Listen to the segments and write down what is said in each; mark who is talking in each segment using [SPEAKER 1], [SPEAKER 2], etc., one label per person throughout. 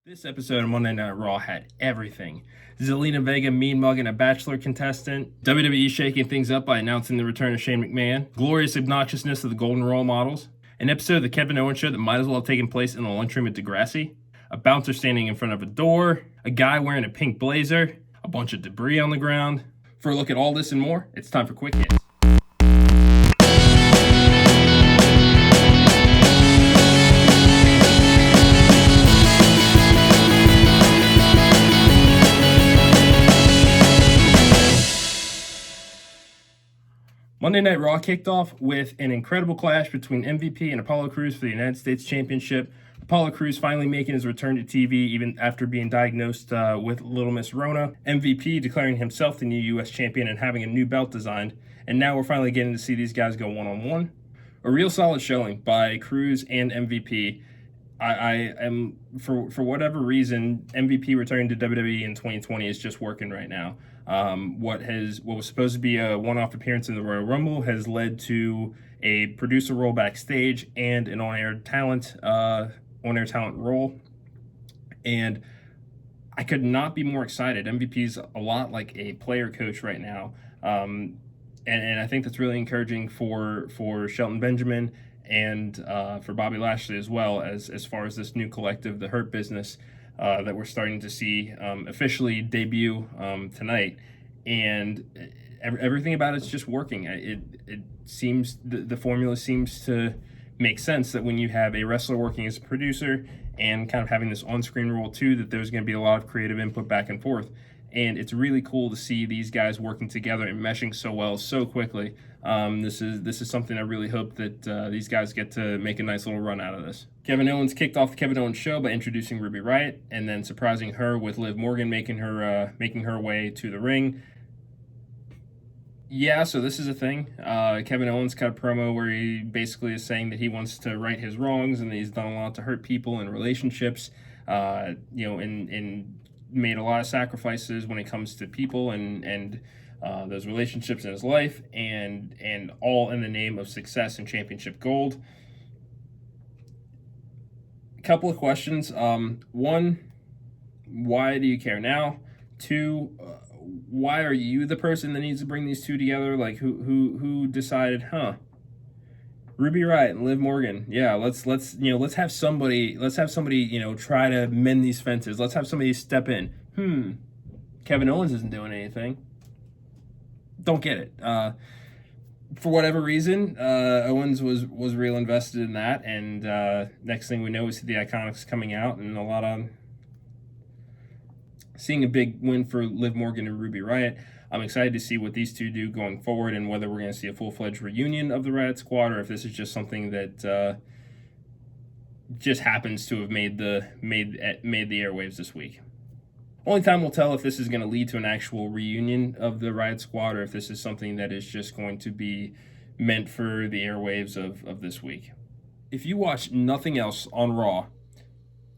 [SPEAKER 1] This episode of Monday Night Raw had everything. Zelina Vega mean mugging a Bachelor contestant, WWE shaking things up by announcing the return of Shane McMahon, glorious obnoxiousness of the Golden Role models, an episode of the Kevin Owens show that might as well have taken place in the lunchroom at Degrassi, a bouncer standing in front of a door, a guy wearing a pink blazer, a bunch of debris on the ground. For a look at all this and more, it's time for Quick Hits. Monday Night Raw kicked off with an incredible clash between MVP and Apollo Crews for the United States Championship. Apollo Crews finally making his return to TV even after being diagnosed with Little Miss Rona. MVP declaring himself the new U.S. champion and having a new belt designed. And now we're finally getting to see these guys go one-on-one. A real solid showing by Crews and MVP. I am, for whatever reason, MVP returning to WWE in 2020 is just working right now. What was supposed to be a one-off appearance in the Royal Rumble has led to a producer role backstage and an on-air talent role. And I could not be more excited. MVP's a lot like a player coach right now. And I think that's really encouraging for Shelton Benjamin and for Bobby Lashley as well, as far as this new collective, the Hurt Business, that we're starting to see officially debut tonight. And everything about it's just working. It seems, the formula seems to make sense that when you have a wrestler working as a producer and kind of having this on-screen role too, that there's going to be a lot of creative input back and forth. And it's really cool to see these guys working together and meshing so well, so quickly. This is something I really hope that these guys get to make a nice little run out of this. Kevin Owens kicked off the Kevin Owens show by introducing Ruby Wright and then surprising her with Liv Morgan making her way to the ring. Yeah, so this is a thing. Kevin Owens cut a promo where he basically is saying that he wants to right his wrongs and that he's done a lot to hurt people in relationships, and made a lot of sacrifices when it comes to people and those relationships in his life, and all in the name of success and championship gold. A couple of questions. One, why do you care now? Two, why are you the person that needs to bring these two together? Like who decided, Ruby Wright and Liv Morgan. Yeah, let's have somebody try to mend these fences. Let's have somebody step in. Kevin Owens isn't doing anything. Don't get it. For whatever reason, Owens was real invested in that, and next thing we know, we see the Iconics coming out, and a lot of seeing a big win for Liv Morgan and Ruby Riott. I'm excited to see what these two do going forward, and whether we're going to see a full-fledged reunion of the Riott Squad, or if this is just something that just happens to have made the airwaves this week. Only time will tell if this is going to lead to an actual reunion of the Riott Squad, or if this is something that is just going to be meant for the airwaves of this week. If you watch nothing else on Raw,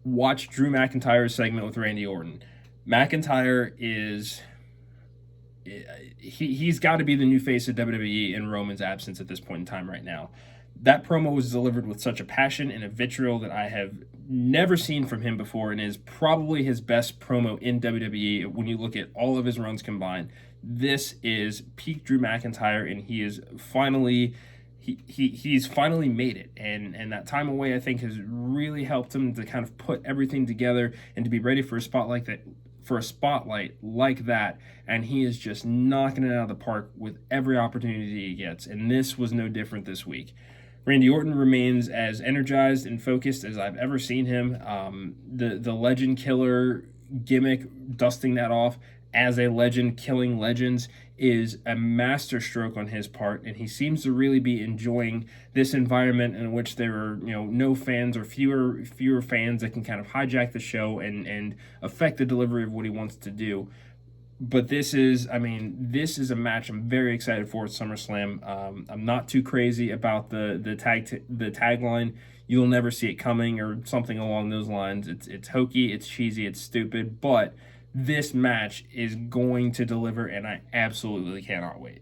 [SPEAKER 1] watch Drew McIntyre's segment with Randy Orton. McIntyre is... he's got to be the new face of WWE in Roman's absence at this point in time right now. That promo was delivered with such a passion and a vitriol that I have never seen from him before, and is probably his best promo in WWE when you look at all of his runs combined. This is peak Drew McIntyre, and he is finally he's finally made it, and that time away I think has really helped him to kind of put everything together and to be ready for a spotlight like that, and he is just knocking it out of the park with every opportunity he gets, and this was no different this week. Randy Orton remains as energized and focused as I've ever seen him. The legend killer gimmick, dusting that off as a legend killing legends, is a masterstroke on his part, and he seems to really be enjoying this environment in which there are no fans, or fewer fans that can kind of hijack the show and affect the delivery of what he wants to do. But this is a match I'm very excited for at SummerSlam. I'm not too crazy about the tagline, "You'll never see it coming," or something along those lines. It's hokey, it's cheesy, it's stupid, but this match is going to deliver, and I absolutely cannot wait.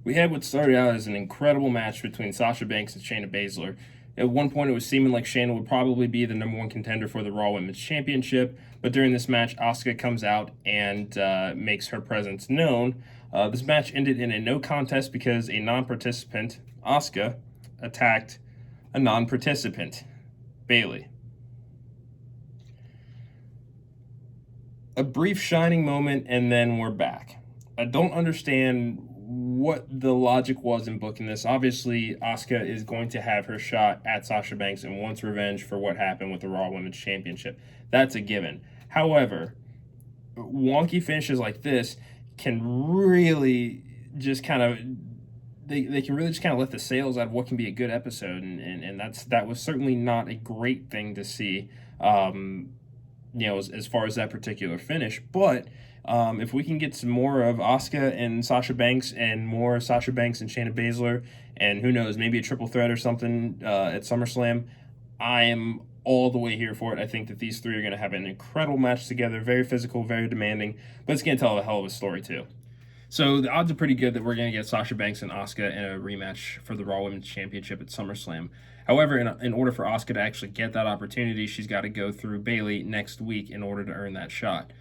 [SPEAKER 1] We had what started out as an incredible match between Sasha Banks and Shayna Baszler. At one point, it was seeming like Shayna would probably be the #1 contender for the Raw Women's Championship, but during this match, Asuka comes out and makes her presence known. This match ended in a no contest because a non-participant, Asuka, attacked a non-participant, Bayley. A brief shining moment, and then we're back. I don't understand what the logic was in booking this. Obviously, Asuka is going to have her shot at Sasha Banks and wants revenge for what happened with the Raw Women's Championship. That's a given. However, wonky finishes like this can really just kind of they can really just kind of let the sails out of what can be a good episode, and that was certainly not a great thing to see. As far as that particular finish, but if we can get some more of Asuka and Sasha Banks and more Sasha Banks and Shayna Baszler, and who knows, maybe a triple threat or something at SummerSlam, I am all the way here for it. I think that these three are going to have an incredible match together, very physical, very demanding, but it's going to tell a hell of a story too. So the odds are pretty good that we're going to get Sasha Banks and Asuka in a rematch for the Raw Women's Championship at SummerSlam. However, in order for Asuka to actually get that opportunity, she's got to go through Bayley next week in order to earn that shot.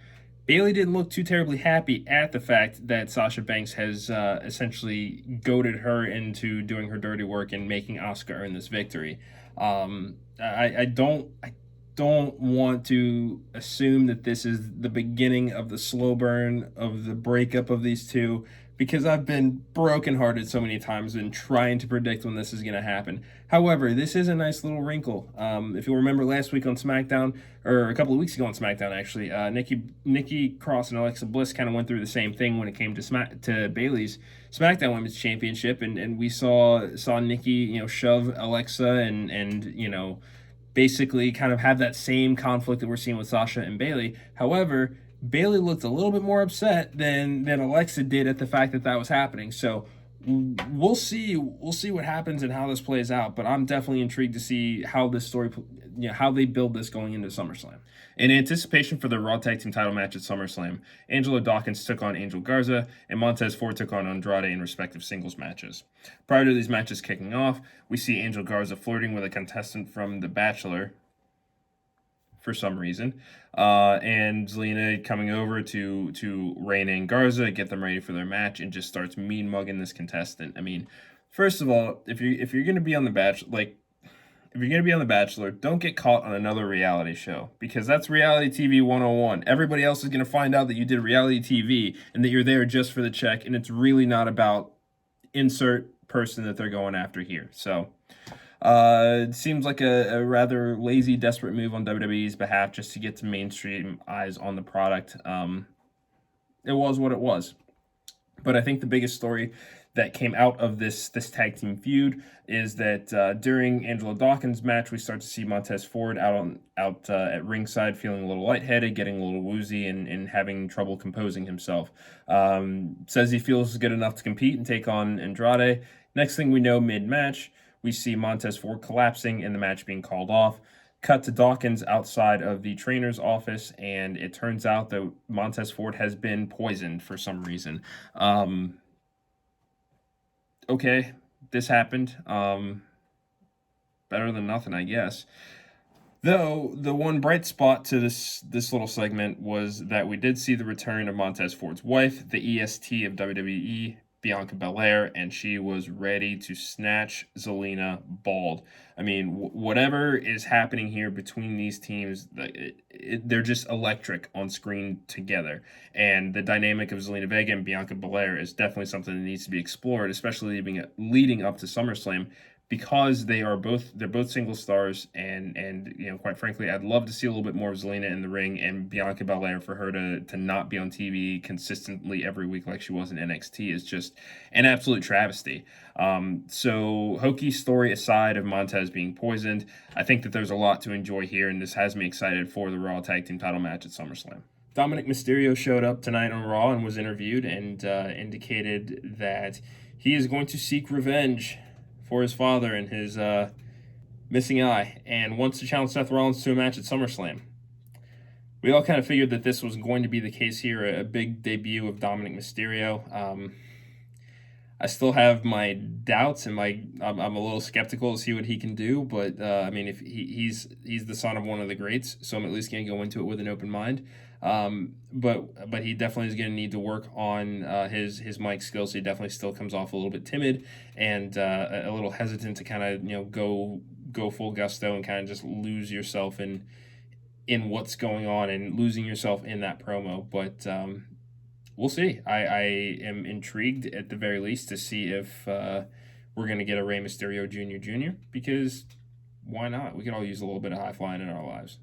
[SPEAKER 1] Bayley didn't look too terribly happy at the fact that Sasha Banks has essentially goaded her into doing her dirty work and making Asuka earn this victory. I don't want to assume that this is the beginning of the slow burn of the breakup of these two, because I've been brokenhearted so many times and trying to predict when this is going to happen. However, this is a nice little wrinkle. If you'll remember last week on SmackDown, or a couple of weeks ago on SmackDown, actually, Nikki Cross and Alexa Bliss kind of went through the same thing when it came to Bayley's SmackDown Women's Championship, and we saw Nikki, shove Alexa and basically kind of have that same conflict that we're seeing with Sasha and Bayley. However, Bayley looked a little bit more upset than Alexa did at the fact that was happening. So we'll see what happens and how this plays out. But I'm definitely intrigued to see how this story, how they build this going into SummerSlam. In anticipation for the Raw Tag Team title match at SummerSlam, Angelo Dawkins took on Angel Garza, and Montez Ford took on Andrade in respective singles matches. Prior to these matches kicking off, we see Angel Garza flirting with a contestant from The Bachelor, for some reason, and Zelina coming over to rein in Garza, get them ready for their match, and just starts mean mugging this contestant. I mean, first of all, if you're gonna be on The Bachelor, if you're going to be on The Bachelor, don't get caught on another reality show, because that's reality TV 101. Everybody else is going to find out that you did reality TV and that you're there just for the check, and it's really not about insert person that they're going after here. So it seems like a rather lazy, desperate move on WWE's behalf just to get some mainstream eyes on the product. It was what it was. But I think the biggest story that came out of this tag team feud is that during Angelo Dawkins' match, we start to see Montez Ford out at ringside feeling a little lightheaded, getting a little woozy, and having trouble composing himself. Says he feels good enough to compete and take on Andrade. Next thing we know, mid-match, we see Montez Ford collapsing and the match being called off. Cut to Dawkins outside of the trainer's office, and it turns out that Montez Ford has been poisoned for some reason. Okay, this happened. Better than nothing, I guess. Though the one bright spot to this little segment was that we did see the return of Montez Ford's wife, the EST of WWE, Bianca Belair, and she was ready to snatch Zelina bald. I mean, whatever is happening here between these teams, they're just electric on screen together. And the dynamic of Zelina Vega and Bianca Belair is definitely something that needs to be explored, especially leading up to SummerSlam, because they're both single stars, and quite frankly, I'd love to see a little bit more of Zelina in the ring and Bianca Belair. For her to not be on TV consistently every week like she was in NXT is just an absolute travesty. So hokey story aside of Montez being poisoned, I think that there's a lot to enjoy here, and this has me excited for the Raw Tag Team title match at SummerSlam. Dominic Mysterio showed up tonight on Raw and was interviewed and indicated that he is going to seek revenge for his father and his missing eye, and wants to challenge Seth Rollins to a match at SummerSlam. We all kind of figured that this was going to be the case here, a big debut of Dominic Mysterio. I still have my doubts and I'm a little skeptical to see what he can do. But I mean, if he's the son of one of the greats, so I'm at least going to go into it with an open mind. But he definitely is going to need to work on his mic skills. He definitely still comes off a little bit timid and a little hesitant to kind of go full gusto and kind of just lose yourself in what's going on and losing yourself in that promo. But we'll see. I am intrigued at the very least to see if we're going to get a Rey Mysterio Jr. because why not? We could all use a little bit of high flying in our lives.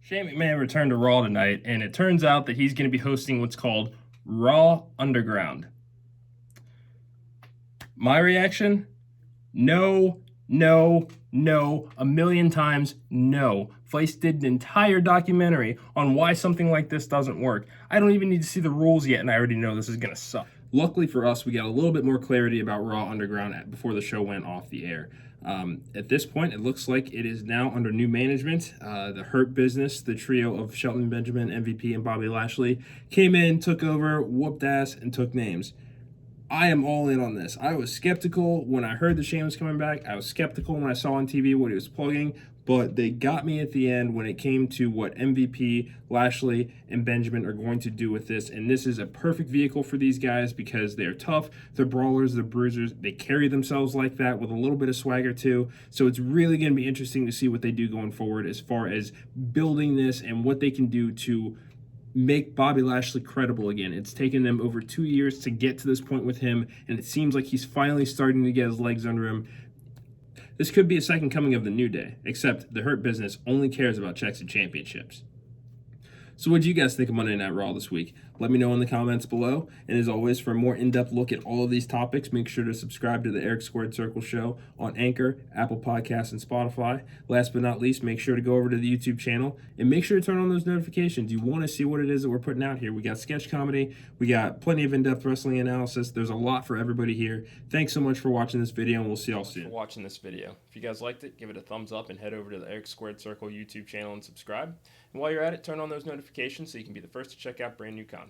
[SPEAKER 1] Shane McMahon returned to Raw tonight, and it turns out that he's going to be hosting what's called Raw Underground. My reaction? No, no, no, a million times no. Vice did an entire documentary on why something like this doesn't work. I don't even need to see the rules yet, and I already know this is going to suck. Luckily for us, we got a little bit more clarity about Raw Underground before the show went off the air. At this point, it looks like it is now under new management. The Hurt Business, the trio of Shelton Benjamin, MVP, and Bobby Lashley, came in, took over, whooped ass, and took names. I am all in on this. I was skeptical when I heard the Shane was coming back. I was skeptical when I saw on TV what he was plugging, but they got me at the end when it came to what MVP, Lashley, and Benjamin are going to do with this. And this is a perfect vehicle for these guys because they're tough, they're brawlers, they're bruisers. They carry themselves like that with a little bit of swagger too. So it's really going to be interesting to see what they do going forward as far as building this and what they can do to make Bobby Lashley credible again. It's taken them over 2 years to get to this point with him, and it seems like he's finally starting to get his legs under him. This could be a second coming of the New Day, except the Hurt Business only cares about checks and championships. So what do you guys think of Monday Night Raw this week? Let me know in the comments below. And as always, for a more in-depth look at all of these topics, make sure to subscribe to the Eric Squared Circle show on Anchor, Apple Podcasts, and Spotify. Last but not least, make sure to go over to the YouTube channel and make sure to turn on those notifications. You want to see what it is that we're putting out here. We got sketch comedy. We got plenty of in-depth wrestling analysis. There's a lot for everybody here. Thanks so much for watching this video, and we'll see y'all soon. For watching this video. If you guys liked it, give it a thumbs up and head over to the Eric Squared Circle YouTube channel and subscribe. And while you're at it, turn on those notifications so you can be the first to check out brand new content.